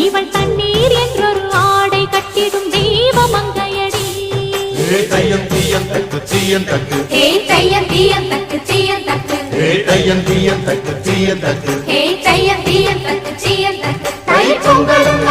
இவள் தண்ணீர் என்றொரு ஆடை கட்டிடும் தெய்வமங்கையடி. தையம் தீயம் தக்கு தீயம் தக்கு தையம் தீயம் தக்கு தீயம் தக்கு தையம் தீயம் தக்கு தீயம் தக்கு தையம் தீயம் தக்கு தீயம் தக்கு தை பொங்கலும்